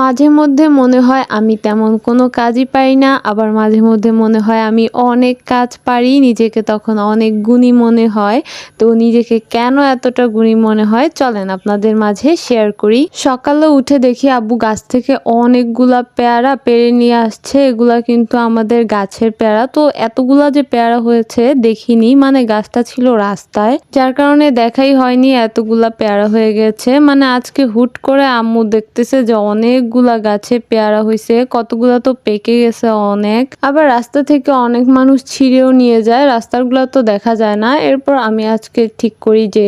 মাঝে মধ্যে মনে হয় আমি তেমন কোনো কাজই পারি না, আবার মাঝে মধ্যে মনে হয় আমি অনেক কাজ পারি, নিজেকে তখন অনেক গুণী মনে হয়। তো নিজেকে কেন এতটা গুণী মনে হয় চলেন আপনাদের মাঝে শেয়ার করি। সকালে উঠে দেখি আব্বু গাছ থেকে অনেকগুলা পেয়ারা পেড়ে নিয়ে আসছে। এগুলা কিন্তু আমাদের গাছের পেয়ারা। তো এতগুলা যে পেয়ারা হয়েছে দেখিনি, মানে গাছটা ছিল রাস্তায়, যার কারণে দেখাই হয়নি এতগুলা পেয়ারা হয়ে গেছে। মানে আজকে হুট করে আম্মু দেখতেছে যে অনেকগুলা গাছে পেয়ারা হয়েছে, কতগুলা তো পেকে গেছে অনেক। আবার রাস্তা থেকে অনেক মানুষ ছিঁড়েও নিয়ে যায়, রাস্তাগুলো তো দেখা যায় না। এরপর আমি আজকে ঠিক করি যে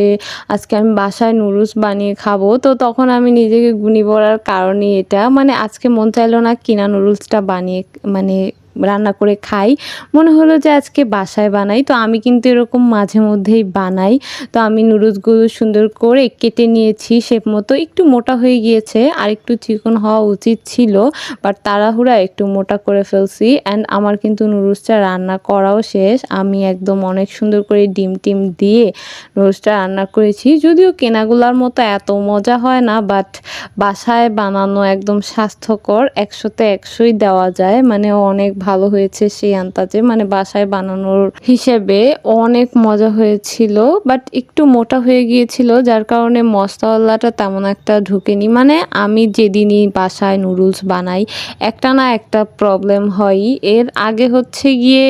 আজকে আমি বাসায় নুডলস বানিয়ে খাবো। তো তখন আমি নিজেকে গুণী বলার কারণই এটা, মানে আজকে মন চাইলো না কিনা নুডলসটা বানিয়ে মানে রান্না করে খাই, মনে হলো যে আজকে বাসায় বানাই। তো আমি কিন্তু এরকম মাঝে মধ্যেই বানাই। তো আমি নুডলসগুলো সুন্দর করে কেটে নিয়েছি শেপ মতো, একটু মোটা হয়ে গিয়েছে, আর একটু চিকন হওয়া উচিত ছিল, বাট তাড়াহুড়া একটু মোটা করে ফেলছি। অ্যান্ড আমার কিন্তু নুডলসটা রান্না করাও শেষ। আমি একদম অনেক সুন্দর করে ডিম টিম দিয়ে নুডলসটা রান্না করেছি। যদিও কেনাগুলার মতো এত মজা হয় না, বাট বাসায় বানানো একদম স্বাস্থ্যকর, 100তে 100ই দেওয়া যায়, মানে অনেক ভালো হয়েছে সেই আন্দাজে, মানে বাসায় বানানোর হিসেবে অনেক মজা হয়েছিল। বাট একটু মোটা হয়ে গিয়েছিল, যার কারণে মশলাটা তেমন একটা ঢুকেনি। মানে আমি যেদিনই বাসায় নুডলস বানাই একটা না একটা প্রবলেম হয়ই। এর আগে হচ্ছে গিয়ে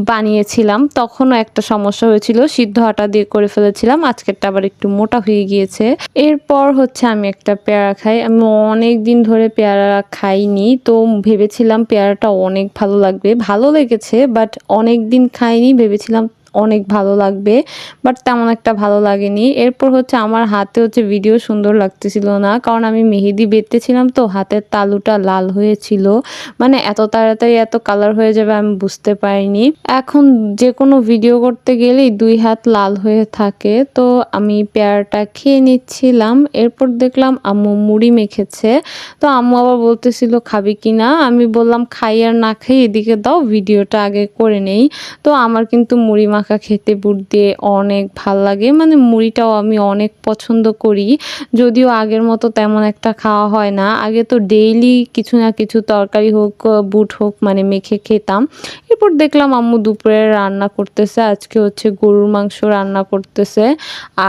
বানিয়েছিলাম, তখনও একটা সমস্যা হয়েছিল, সিদ্ধ আটা দিয়ে করে ফেলেছিলাম, আজকেরটা আবার একটু মোটা হয়ে গিয়েছে। এরপর হচ্ছে আমি একটা পেয়ারা খাই। আমি অনেক দিন ধরে পেয়ারা খাইনি, তো ভেবেছিলাম পেয়ারাটা অনেক ভালো লাগবে, ভালো লেগেছে, বাট অনেক দিন খাইনি, ভেবেছিলাম অনেক ভালো লাগবে, বাট তেমন একটা ভালো লাগেনি। এরপর হচ্ছে আমার হাতে হচ্ছে ভিডিও সুন্দর লাগতেছিল না, কারণ আমি মেহেদি বেঁধতেছিলাম, তো হাতের তালুটা লাল হয়েছিল, মানে এত তাড়াতাড়ি এত কালার হয়ে যাবে আমি বুঝতে পারিনি। এখন যে কোনো ভিডিও করতে গেলেই 2 হাত লাল হয়ে থাকে। তো আমি পেয়ারাটা খেয়ে নিচ্ছিলাম, এরপর দেখলাম আম্মু মুড়ি মেখেছে। তো আম্মু আবার বলতেছিল খাবি কিনা, আমি বললাম খাই আর না খাই এদিকে দাও, ভিডিওটা আগে করে নেই। তো আমার কিন্তু মুড়ি মাখা খেতে বুট দিয়ে অনেক ভাল লাগে, মানে মুড়িটাও আমি অনেক পছন্দ করি, যদিও আগের মতো তেমন একটা খাওয়া হয় না। আগে তো ডেইলি কিছু না কিছু তরকারি হোক বুট হোক মানে মেখে খেতাম। এরপর দেখলাম আম্মু দুপুরে রান্না করতেছে, আজকে হচ্ছে গরুর মাংস রান্না করতেছে।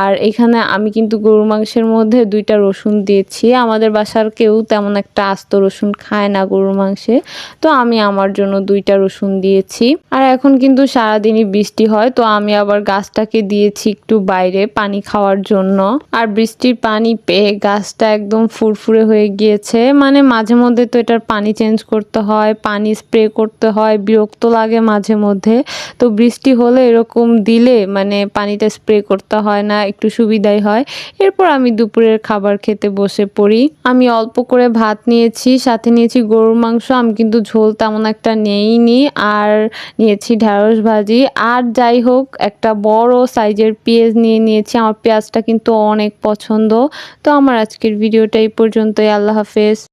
আর এখানে আমি কিন্তু গরুর মাংসের মধ্যে 2টা রসুন দিয়েছি, আমাদের বাসার কেউ তেমন একটা আস্ত রসুন খায় না গরুর মাংসে, তো আমি আমার জন্য 2টা রসুন দিয়েছি। আর এখন কিন্তু সারাদিনই বৃষ্টি হয়, তো আমি আবার গাছটাকে দিয়েছি একটু বাইরে পানি খাওয়ার জন্য। আর বৃষ্টির পানি পেয়ে গাছটা একদম ফুরফুরে হয়ে গিয়েছে, মানে মাঝে মধ্যে তো এটার পানি চেঞ্জ করতে হয়, পানি স্প্রে করতে হয়, বিরক্ত লাগে মাঝে মধ্যে। তো বৃষ্টি হলে এরকম দিলে মানে পানিটা স্প্রে করতে হয় না, একটু সুবিধাই হয়। এরপর আমি দুপুরের খাবার খেতে বসে পড়ি। আমি অল্প করে ভাত নিয়েছি, সাথে নিয়েছি গরুর মাংস, আমি কিন্তু ঝোল তেমন একটা নেইনি, আর নিয়েছি ঢেঁড়স ভাজি, আর যাই হোক একটা বড় সাইজের পেঁয়াজ নিয়ে নিয়েছি, আমার পেঁয়াজটা কিন্তু অনেক পছন্দ। তো আমার আজকের ভিডিওটা এই পর্যন্তই, আল্লাহ হাফেজ।